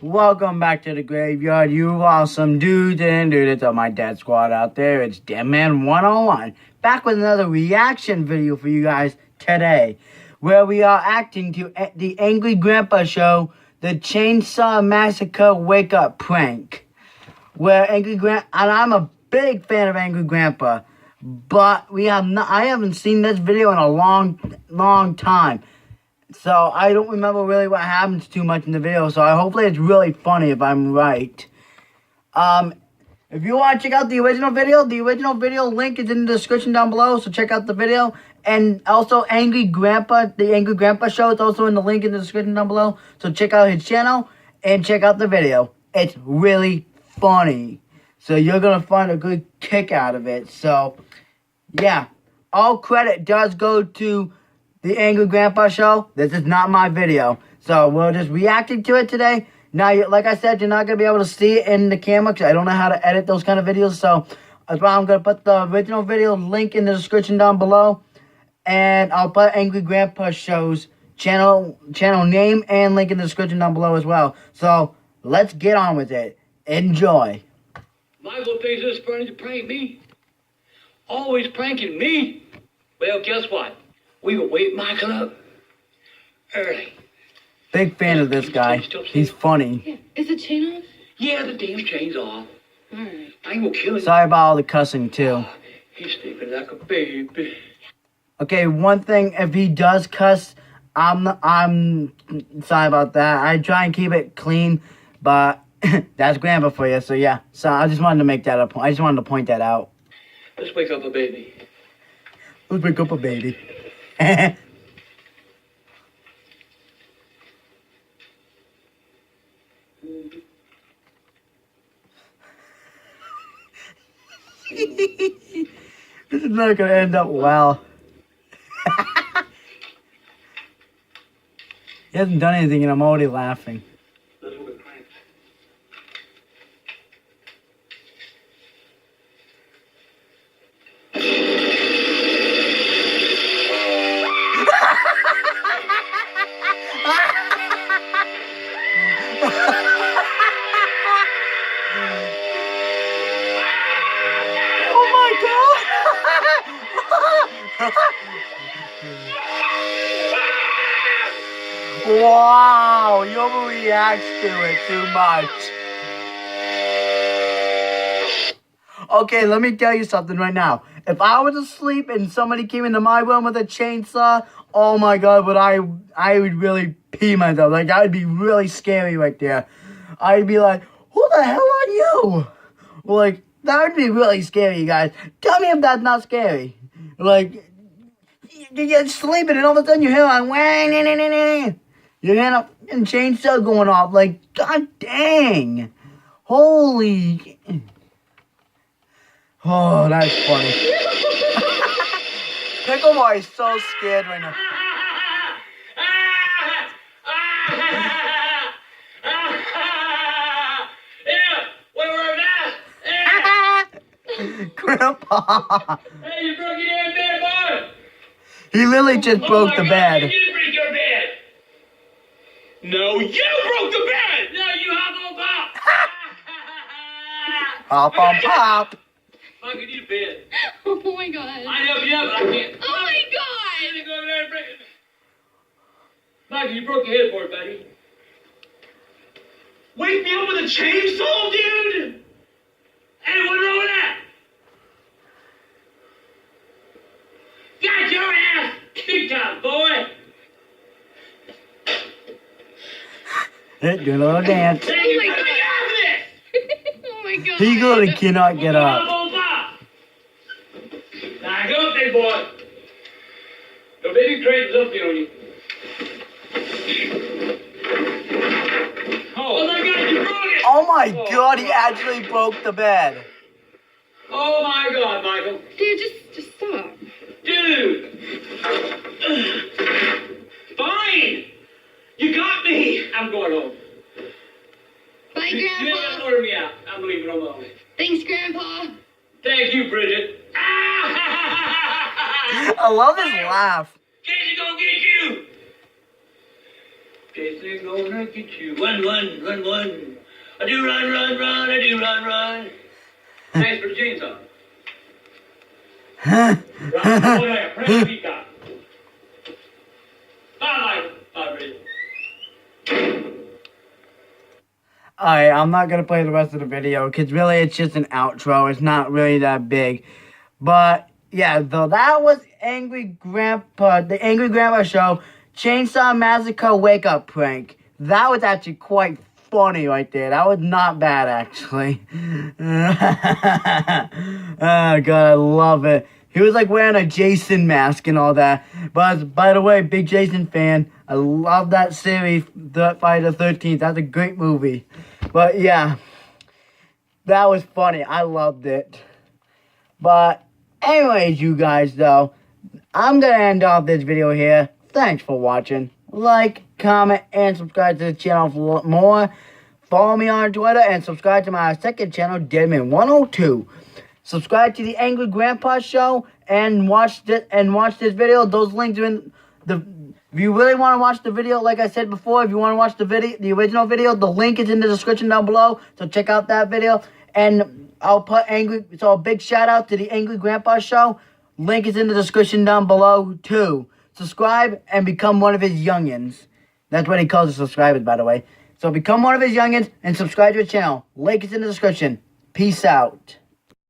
Welcome back to the graveyard, you awesome dudes and dudes of my dead squad out there. It's Deadman 101, back with another reaction video for you guys today, where we are acting to the Angry Grandpa Show, the Chainsaw Massacre Wake Up Prank. Where and I'm a big fan of Angry Grandpa, but I haven't seen this video in a long time. So I don't remember really what happens too much in the video. So hopefully it's really funny if I'm right. If you want to check out the original video link is in the description down below. So check out the video. And also the Angry Grandpa Show is also in the link in the description down below. So check out his channel and check out the video. It's really funny. So you're going to find a good kick out of it. So yeah, all credit does go to the Angry Grandpa Show. This is not my video. So we're just reacting to it today. Now, like I said, you're not going to be able to see it in the camera because I don't know how to edit those kind of videos. So that's why I'm going to put the original video link in the description down below. And I'll put Angry Grandpa Show's channel name and link in the description down below as well. So let's get on with it. Enjoy. Michael thinks it's funny to prank me. Always pranking me. Well, guess what? We will wake Michael up early. Big fan of this guy. He's funny. Yeah. Is the chain off? Yeah, the damn chain's off. Alright. I ain't gonna kill him. Sorry about all the cussing too. He's sleeping like a baby. Okay, one thing, if he does cuss, I'm sorry about that. I try and keep it clean, but that's Grandpa for you. So yeah, so I just wanted to make that I just wanted to point that out. Let's wake up a baby. Let's wake up a baby. This is not gonna end up well. He hasn't done anything and I'm already laughing. Let's hope it pranks. Wow, you overreact to it too much. Okay, let me tell you something right now. If I was asleep and somebody came into my room with a chainsaw, oh my God, I would really pee myself. Like, that would be really scary right there. I'd be like, who the hell are you? Like, that would be really scary, you guys. Tell me if that's not scary. Like, you're sleeping and all of a sudden you hear like, wah, you hear a chainsaw going off. Like, God dang. Holy. Oh, that's funny. Pickle Boy is so scared right now. Grandpa. Hey, you broke your damn bed, boy! He literally just broke the bed. You didn't break your bed! No, you broke the bed! No, you hop on pop! Hop on pop. Mike, you need a bed. Oh my God. I help you out, but I can't. Oh my God. Go over there and break it. Mike, you broke your head for it, buddy. Wake me up with a chainsaw, dude! Hey, what's wrong with that? Got your ass kicked out, boy! Do a little dance. Hey, Oh my you gotta get out of this! Oh my God. He literally cannot get up. Now go up there, boy. The baby crane's up there on you. Oh my God, you broke it! Oh my God, he actually broke the bed. Oh my God, Michael. Dude, just stop. Dude! Fine! You got me! I'm going home. Bye, You ain't Grandpa. gotta order me out. I'm leaving on my way. Thanks, Grandpa. Thank you, Bridget. I love his laugh. Casey gonna get you! Jason gonna get you. Run, run, run, run. I do run, run, run. I do run, run. Thanks for the chainsaw. Press the guy. Bye, bye. Alright, I'm not gonna play the rest of the video because really it's just an outro. It's not really that big. But yeah, though that was Angry Grandpa, the Angry Grandpa Show, Chainsaw Massacre Wake Up Prank. That was actually quite funny right there. That was not bad actually. Oh god, I love it. He was like wearing a Jason mask and all that. But by the way, big Jason fan. I love that series, Friday the 13th. That's a great movie. But yeah, that was funny. I loved it. But anyways, you guys, though, I'm going to end off this video here. Thanks for watching. Like, comment, and subscribe to the channel for more. Follow me on Twitter and subscribe to my second channel, Deadman102. Subscribe to the Angry Grandpa Show and watch this video. Those links are in the. If you really want to watch the video, like I said before, if you want to watch the original video, the link is in the description down below. So check out that video. And I'll put so a big shout out to the Angry Grandpa Show. Link is in the description down below too. Subscribe and become one of his youngins. That's what he calls the subscribers, by the way. So become one of his youngins and subscribe to his channel. Link is in the description. Peace out.